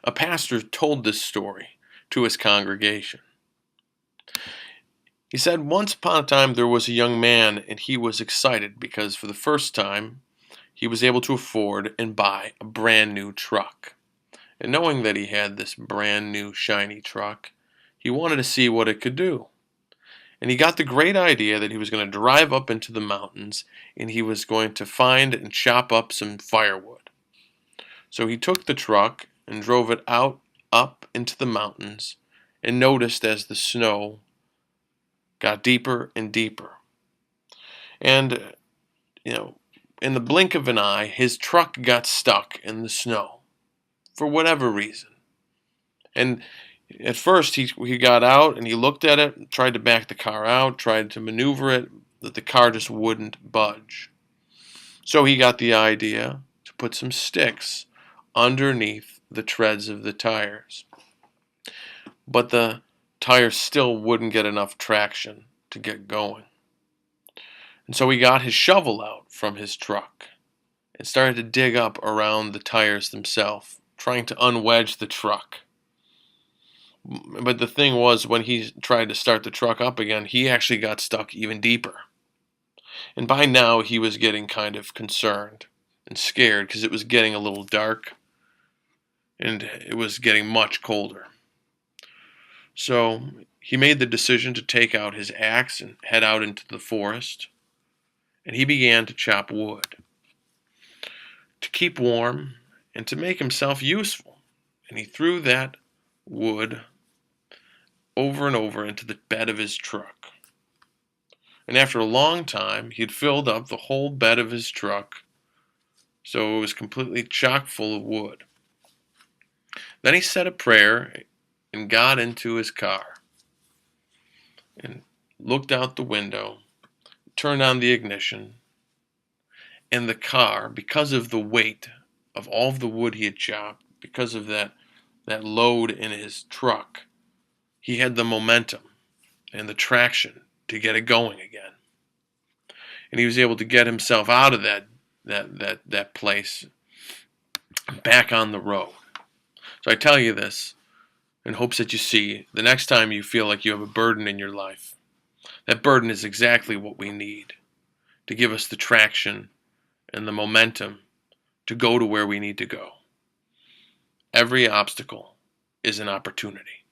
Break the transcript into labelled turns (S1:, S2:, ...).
S1: A pastor told this story to his congregation. He said, "Once upon a time there was a young man, and he was excited because for the first time he was able to afford and buy a brand new truck. And knowing that he had this brand new shiny truck, he wanted to see what it could do. And he got the great idea that he was going to drive up into the mountains and he was going to find and chop up some firewood. So he took the truck and drove it out up into the mountains and noticed as the snow got deeper and deeper. And, you know, in the blink of an eye, his truck got stuck in the snow for whatever reason. And at first, he got out and he looked at it, tried to back the car out, tried to maneuver it, but the car just wouldn't budge. So he got the idea to put some sticks underneath the treads of the tires. But the tires still wouldn't get enough traction to get going. And so he got his shovel out from his truck and started to dig up around the tires themselves, trying to unwedge the truck. But the thing was, when he tried to start the truck up again, he actually got stuck even deeper. And by now, he was getting kind of concerned and scared because it was getting a little dark and it was getting much colder. So he made the decision to take out his axe and head out into the forest. And he began to chop wood to keep warm and to make himself useful. And he threw that wood over and over into the bed of his truck. And after a long time, he had filled up the whole bed of his truck, so it was completely chock full of wood. Then he said a prayer and got into his car and looked out the window, turned on the ignition, and the car, because of the weight of all of the wood he had chopped, because of that load in his truck, he had the momentum and the traction to get it going again. And he was able to get himself out of that place back on the road. So I tell you this in hopes that you see the next time you feel like you have a burden in your life. That burden is exactly what we need to give us the traction and the momentum to go to where we need to go. Every obstacle is an opportunity.